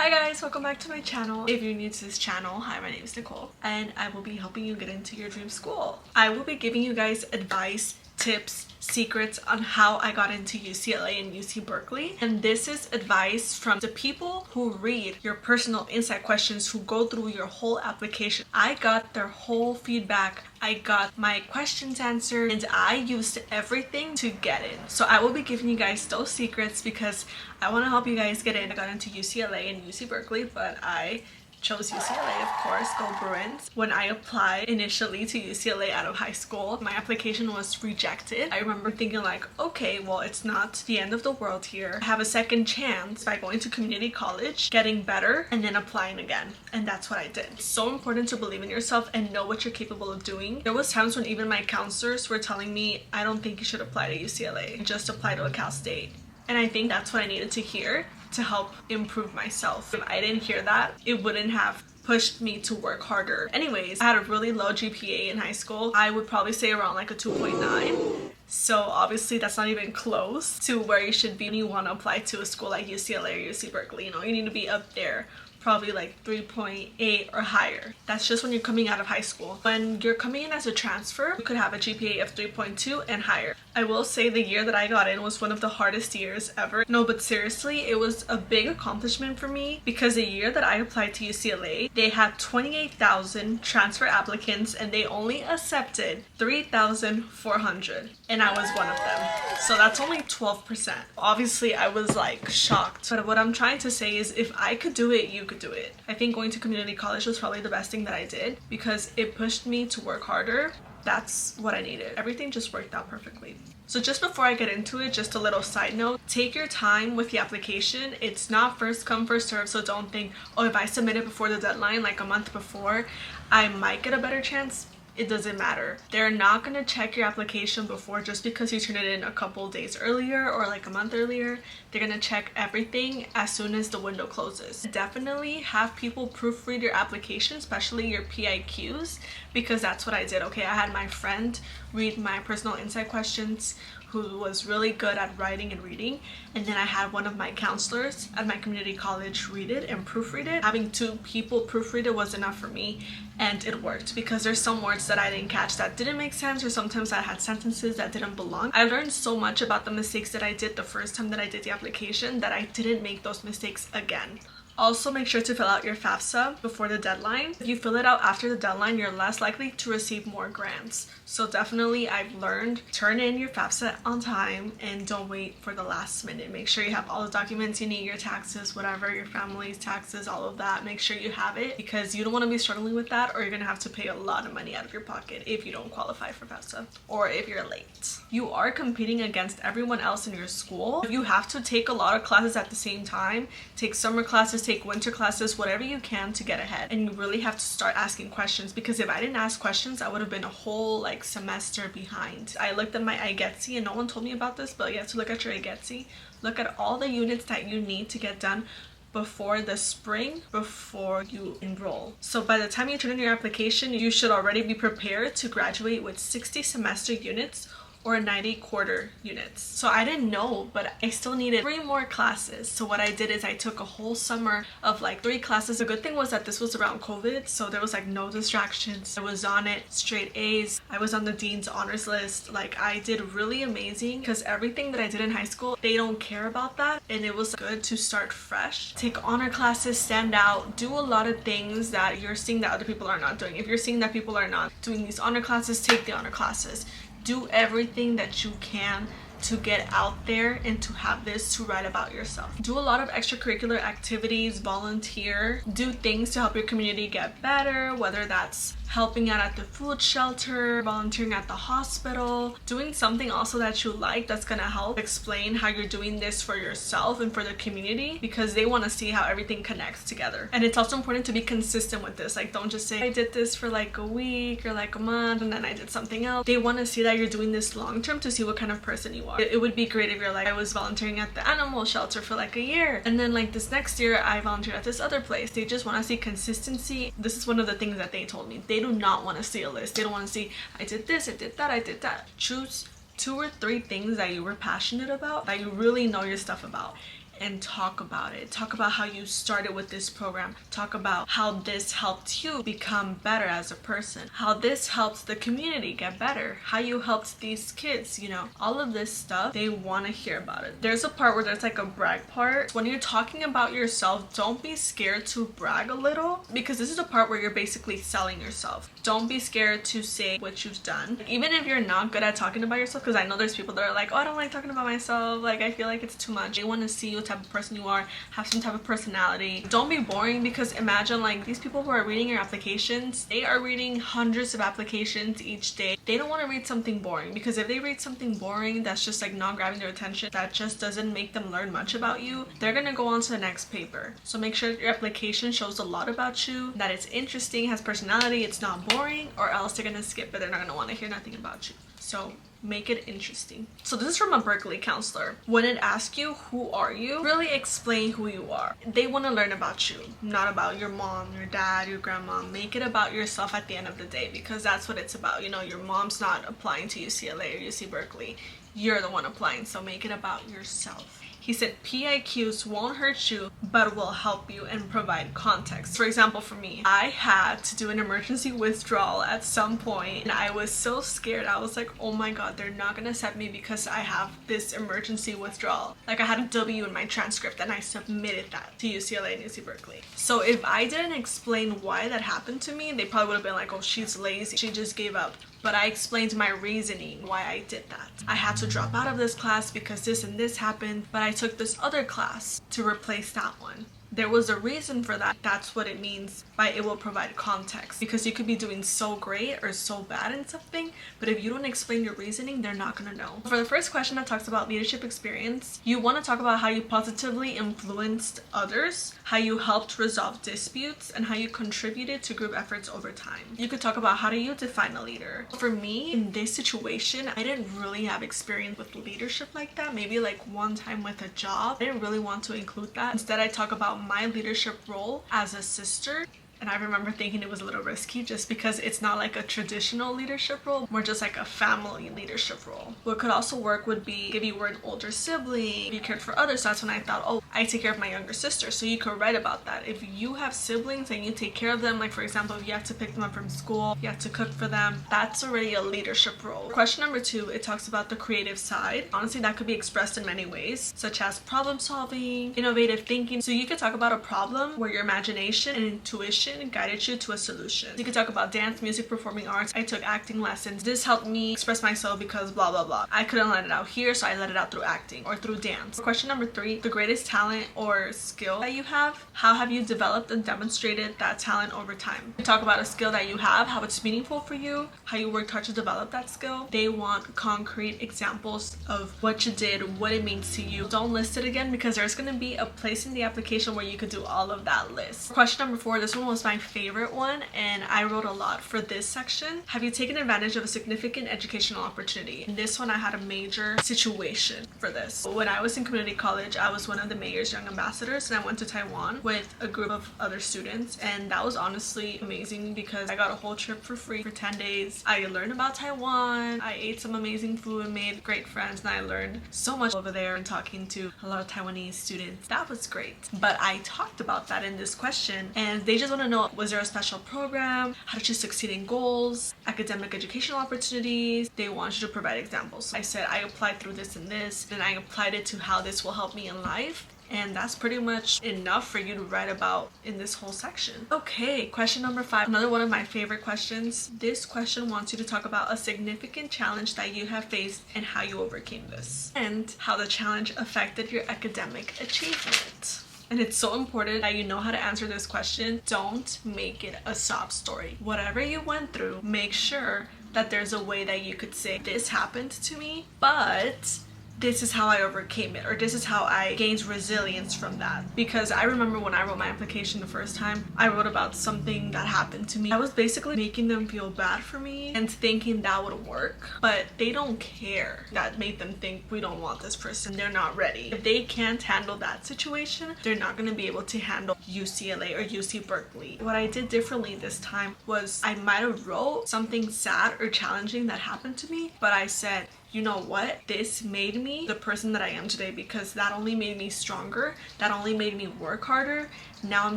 Hi guys, welcome back to my channel. If you're new to this channel, hi, my name is Nicole and I will be helping you get into your dream school. I will be giving you guys advice, tips, secrets on how I got into UCLA and UC Berkeley. And this is advice from the people who read your personal insight questions, who go through your whole application. I got their whole feedback. I got my questions answered and I used everything to get in. So I will be giving you guys those secrets because I want to help you guys get in. I got into UCLA and UC Berkeley, but I chose UCLA, of course, go Bruins. When I applied initially to UCLA out of high school, my application was rejected. I remember thinking like, okay, well, it's not the end of the world here. I have a second chance by going to community college, getting better, and then applying again. And that's what I did. It's so important to believe in yourself and know what you're capable of doing. There was times when even my counselors were telling me, I don't think you should apply to UCLA, just apply to a Cal State. And I think that's what I needed to hear to help improve myself. If I didn't hear that, it wouldn't have pushed me to work harder. Anyways, I had a really low GPA in high school. I would probably say around like a 2.9. So obviously that's not even close to where you should be when you want to apply to a school like UCLA or UC Berkeley. You know, you need to be up there, probably like 3.8 or higher. That's just when you're coming out of high school. When you're coming in as a transfer, you could have a GPA of 3.2 and higher. I will say the year that I got in was one of the hardest years ever. No, but seriously, it was a big accomplishment for me because the year that I applied to UCLA, they had 28,000 transfer applicants and they only accepted 3,400. And I was one of them. So that's only 12%. Obviously, I was like shocked. But what I'm trying to say is if I could do it, you could do it. I think going to community college was probably the best thing that I did because it pushed me to work harder. That's what I needed. Everything just worked out perfectly. So just before I get into it, just a little side note, take your time with the application. It's not first come, first serve, so don't think, oh, if I submit it before the deadline, like a month before, I might get a better chance. It doesn't matter. They're not going to check your application before just because you turn it in a couple days earlier or like a month earlier. They're going to check everything as soon as the window closes. Definitely have people proofread your application, especially your PIQs, because that's what I did. Okay, I had my friend read my personal insight questions who was really good at writing and reading, and then I had one of my counselors at my community college read it and proofread it. Having two people proofread it was enough for me, and it worked because there's some words that I didn't catch that didn't make sense, or sometimes I had sentences that didn't belong. I learned so much about the mistakes that I did the first time that I did the application that I didn't make those mistakes again. Also, make sure to fill out your FAFSA before the deadline. If you fill it out after the deadline, you're less likely to receive more grants. So definitely, I've learned, turn in your FAFSA on time and don't wait for the last minute. Make sure you have all the documents you need, your taxes, whatever, your family's taxes, all of that. Make sure you have it because you don't want to be struggling with that, or you're going to have to pay a lot of money out of your pocket if you don't qualify for FAFSA or if you're late. You are competing against everyone else in your school. You have to take a lot of classes at the same time, take summer classes, take winter classes, whatever you can to get ahead. And you really have to start asking questions because if I didn't ask questions, I would have been a whole like semester behind. I looked at my IGETC and no one told me about this, but you have to look at your IGETC. Look at all the units that you need to get done before the spring, before you enroll. So by the time you turn in your application, you should already be prepared to graduate with 60 semester units or 90 quarter units. So I didn't know, but I still needed 3 more classes. So what I did is I took a whole summer of like 3 classes. The good thing was that this was around COVID, so there was like no distractions. I was on it, straight A's. I was on the dean's honors list. Like I did really amazing because everything that I did in high school, they don't care about that. And it was good to start fresh. Take honor classes, stand out, do a lot of things that you're seeing that other people are not doing. If you're seeing that people are not doing these honor classes, take the honor classes. Do everything that you can to get out there and to have this to write about yourself. Do a lot of extracurricular activities, volunteer, do things to help your community get better, whether that's helping out at the food shelter, volunteering at the hospital, doing something also that you like that's gonna help explain how you're doing this for yourself and for the community because they want to see how everything connects together. And it's also important to be consistent with this. Like don't just say I did this for like a week or like a month and then I did something else. They want to see that you're doing this long term to see what kind of person you are. It would be great if you're like, I was volunteering at the animal shelter for like a year and then like this next year I volunteered at this other place. They just want to see consistency. This is one of the things that they told me. They do not want to see a list. They don't want to see I did this, I did that, I did that. Choose 2 or 3 things that you were passionate about, that you really know your stuff about, and talk about it. Talk about how you started with this program. Talk about how this helped you become better as a person, how this helped the community get better, how you helped these kids, you know, all of this stuff. They want to hear about it. There's a part where there's like a brag part. When you're talking about yourself, don't be scared to brag a little, because this is a part where you're basically selling yourself. Don't be scared to say what you've done, even if you're not good at talking about yourself, because I know there's people that are like, oh, I don't like talking about myself, like I feel like it's too much. They want to see what type of person you are, have some type of personality. Don't be boring, because imagine like these people who are reading your applications, they are reading hundreds of applications each day. They don't want to read something boring, because if they read something boring that's just like not grabbing their attention, that just doesn't make them learn much about you, they're gonna go on to the next paper. So make sure your application shows a lot about you, that it's interesting, has personality, it's not boring, or else they're gonna skip it. They're not gonna want to hear nothing about you. So make it interesting. So this is from a Berkeley counselor. When it asks you, who are you? Really explain who you are. They want to learn about you, not about your mom, your dad, your grandma. Make it about yourself at the end of the day, because that's what it's about. You know, your mom's not applying to UCLA or UC Berkeley. You're the one applying, so make it about yourself. He said PIQs won't hurt you, but will help you and provide context. For example, for me, I had to do an emergency withdrawal at some point, and I was so scared. I was like, oh my god, they're not gonna accept me because I have this emergency withdrawal. Like, I had a W in my transcript and I submitted that to UCLA and UC Berkeley. So if I didn't explain why that happened to me, they probably would have been like, oh, she's lazy, she just gave up. But I explained my reasoning why I did that. I had to drop out of this class because this and this happened, but I took this other class to replace that one. There was a reason for that. That's what it means by it will provide context, because you could be doing so great or so bad in something, but if you don't explain your reasoning, they're not gonna know. For the first question that talks about leadership experience, you want to talk about how you positively influenced others, how you helped resolve disputes, and how you contributed to group efforts over time. You could talk about how do you define a leader. For me, in this situation, I didn't really have experience with leadership like that. Maybe like one time with a job. I didn't really want to include that. Instead, I talk about my leadership role as a sister. And I remember thinking it was a little risky just because it's not like a traditional leadership role, more just like a family leadership role. What could also work would be if you were an older sibling, you cared for others. So that's when I thought, oh, I take care of my younger sister. So you could write about that. If you have siblings and you take care of them, like for example, if you have to pick them up from school, you have to cook for them, that's already a leadership role. Question number 2, it talks about the creative side. Honestly, that could be expressed in many ways, such as problem solving, innovative thinking. So you could talk about a problem where your imagination and intuition guided you to a solution. You could talk about dance, music, performing arts. I took acting lessons. This helped me express myself because blah blah blah. I couldn't let it out here, so I let it out through acting or through dance. Question number 3, the greatest talent or skill that you have. How have you developed and demonstrated that talent over time? You talk about a skill that you have, how it's meaningful for you, how you worked hard to develop that skill. They want concrete examples of what you did, what it means to you. Don't list it again, because there's going to be a place in the application where you could do all of that list. Question number 4, this one was my favorite one, and I wrote a lot for this section. Have you taken advantage of a significant educational opportunity? In this one, I had a major situation for this. When I was in community college, I was one of the mayor's young ambassadors, and I went to Taiwan with a group of other students, and that was honestly amazing because I got a whole trip for free for 10 days. I learned about Taiwan, I ate some amazing food, made great friends, and I learned so much over there and talking to a lot of Taiwanese students. That was great. But I talked about that in this question, and they just want to know, was there a special program? How did you succeed in goals? Academic educational opportunities? They want you to provide examples. I said I applied through this and this, and I applied it to how this will help me in life. And that's pretty much enough for you to write about in this whole section. Okay, question number 5, another one of my favorite questions. This question wants you to talk about a significant challenge that you have faced and how you overcame this, and how the challenge affected your academic achievement. And it's so important that you know how to answer this question. Don't make it a sob story. Whatever you went through, make sure that there's a way that you could say, this happened to me, but this is how I overcame it, or this is how I gained resilience from that. Because I remember when I wrote my application the first time, I wrote about something that happened to me. I was basically making them feel bad for me and thinking that would work, but they don't care. That made them think, we don't want this person, they're not ready. If they can't handle that situation, they're not going to be able to handle UCLA or UC Berkeley. What I did differently this time was I might have wrote something sad or challenging that happened to me, but I said, you know what, this made me the person that I am today, because that only made me stronger, that only made me work harder. Now I'm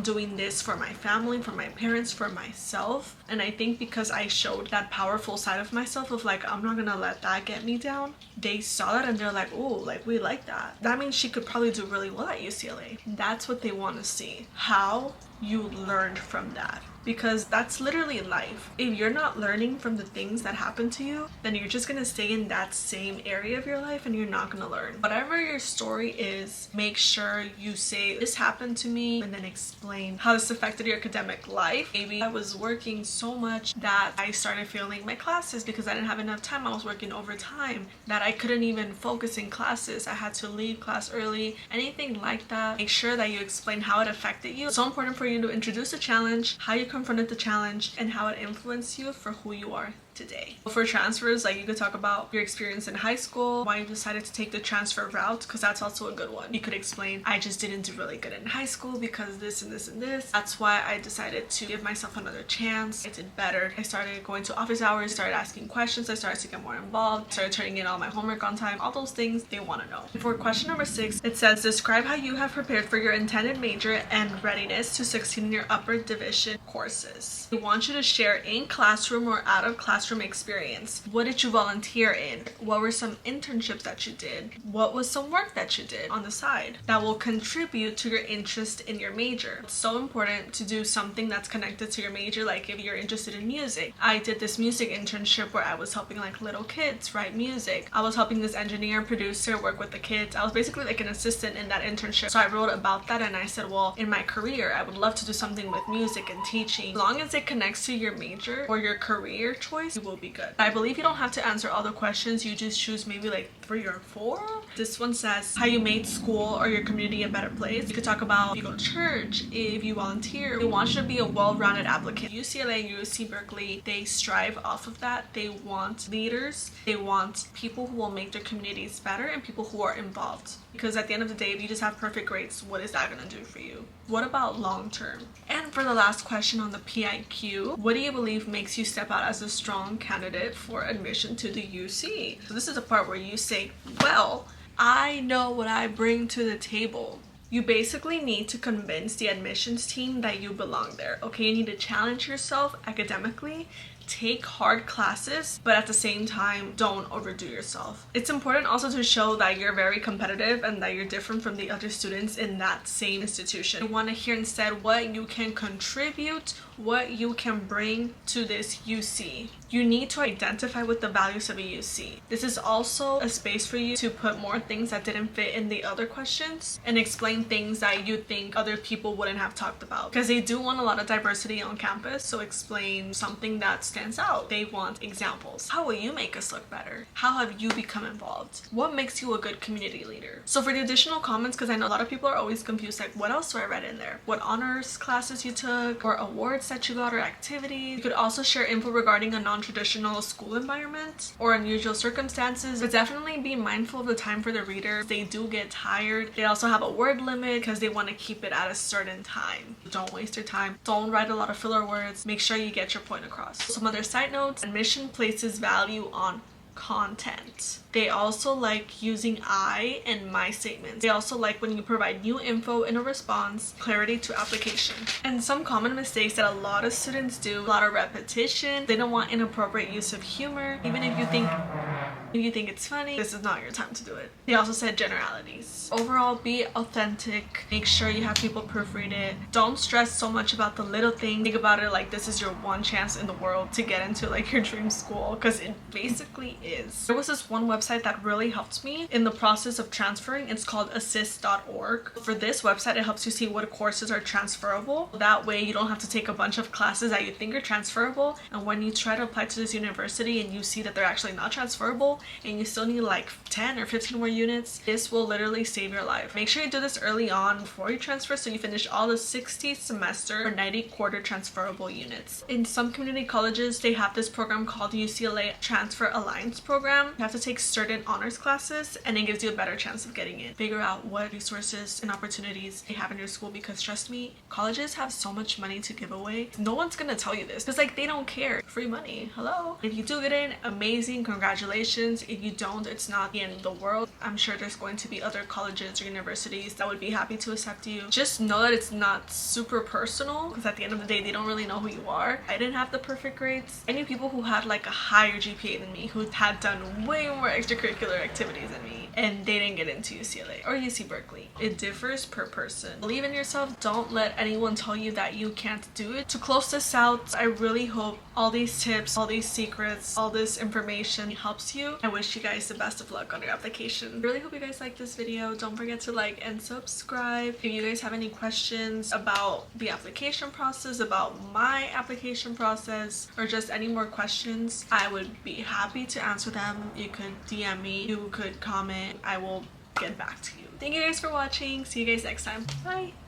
doing this for my family, for my parents, for myself. And I think because I showed that powerful side of myself of like, I'm not gonna let that get me down, they saw that and they're like, oh, like, we like that. That means she could probably do really well at UCLA. That's what they want to see, how you learned from that. Because that's literally life. If you're not learning from the things that happen to you, then you're just gonna stay in that same area of your life and you're not gonna learn. Whatever your story is, make sure you say, this happened to me, and then explain how this affected your academic life. Maybe I was working so much that I started failing my classes because I didn't have enough time. I was working overtime that I couldn't even focus in classes. I had to leave class early. Anything like that, make sure that you explain how it affected you. It's so important for you to introduce a challenge, how you confronted the challenge, and how it influenced you for who you are today. For transfers, like, you could talk about your experience in high school, why you decided to take the transfer route, because that's also a good one. You could explain, I just didn't do really good in high school because this and this and this. That's why I decided to give myself another chance. I did better. I started going to office hours, started asking questions, I started to get more involved, started turning in all my homework on time, all those things they want to know. For question number 6, it says, describe how you have prepared for your intended major and readiness to succeed in your upper division courses. We want you to share in classroom or out of classroom experience. What did you volunteer in? What were some internships that you did? What was some work that you did on the side that will contribute to your interest in your major? It's so important to do something that's connected to your major. Like, if you're interested in music, I did this music internship where I was helping like little kids write music. I was helping this engineer producer work with the kids. I was basically like an assistant in that internship. So I wrote about that and I said, well, in my career I would love to do something with music and teaching. As long as it connects to your major or your career choice, you will be good. I believe you don't have to answer all the questions. You just choose maybe like 3 or 4. This one says how you made school or your community a better place. You could talk about if you go to church, if you volunteer. They want you to be a well-rounded applicant. UCLA UC Berkeley, they strive off of that. They want leaders. They want people who will make their communities better and people who are involved. Because at the end of the day, if you just have perfect grades, what is that going to do for you? What about long term? And for the last question on the PIQ, what do you believe makes you step out as a strong candidate for admission to the UC? So this is a part where you say, well, I know what I bring to the table. You basically need to convince the admissions team that you belong there. Okay, you need to challenge yourself academically, take hard classes, but at the same time, don't overdo yourself. It's important also to show that you're very competitive and that you're different from the other students in that same institution. You want to hear instead what you can contribute, what you can bring to this UC. You need to identify with the values of a UC. This is also a space for you to put more things that didn't fit in the other questions and explain things that you think other people wouldn't have talked about. Because they do want a lot of diversity on campus, so explain something that stands out. They want examples. How will you make us look better? How have you become involved? What makes you a good community leader? So for the additional comments, because I know a lot of people are always confused, like, what else do I write in there? What honors classes you took, or awards that you got, or activities. You could also share info regarding a non-traditional school environment or unusual circumstances, but definitely be mindful of the time for the reader. They do get tired. They also have a word limit because they want to keep it at a certain time. Don't waste your time. Don't write a lot of filler words. Make sure you get your point across. Some other side notes: admission places value on content. They also like using I and my statements. They also like when you provide new info in a response, clarity to application. And some common mistakes that a lot of students do: a lot of repetition. They don't want inappropriate use of humor. Even if you think it's funny, this is not your time to do it. They also said generalities. Overall, be authentic. Make sure you have people proofread it. Don't stress so much about the little thing. Think about it like this is your one chance in the world to get into like your dream school, because it basically is. There was this one website that really helped me in the process of transferring. It's called assist.org. For this website, it helps you see what courses are transferable. That way you don't have to take a bunch of classes that you think are transferable, and when you try to apply to this university and you see that they're actually not transferable and you still need like 10 or 15 more units, this will literally save your life. Make sure you do this early on before you transfer, so you finish all the 60 semester or 90 quarter transferable units. In some community colleges, they have this program called UCLA Transfer Alliance Program. You have to take certain honors classes and it gives you a better chance of getting in. Figure out what resources and opportunities they have in your school, because trust me, colleges have so much money to give away. No one's gonna tell you this because like they don't care. Free money, hello. If you do get in, amazing, congratulations. questions. If you don't, it's not the end of the world. I'm sure there's going to be other colleges or universities that would be happy to accept you. Just know that it's not super personal, because at the end of the day, they don't really know who you are. I didn't have the perfect grades. I knew people who had like a higher GPA than me, who had done way more extracurricular activities than me, and they didn't get into UCLA or UC Berkeley. It differs per person. Believe in yourself. Don't let anyone tell you that you can't do it. To close this out, I really hope all these tips, all these secrets, all this information helps you. I wish you guys the best of luck on your application. I really hope you guys like this video. Don't forget to like and subscribe. If you guys have any questions about the application process, about my application process, or just any more questions, I would be happy to answer them. You could DM me, you could comment. I will get back to you. Thank you guys for watching. See you guys next time. Bye.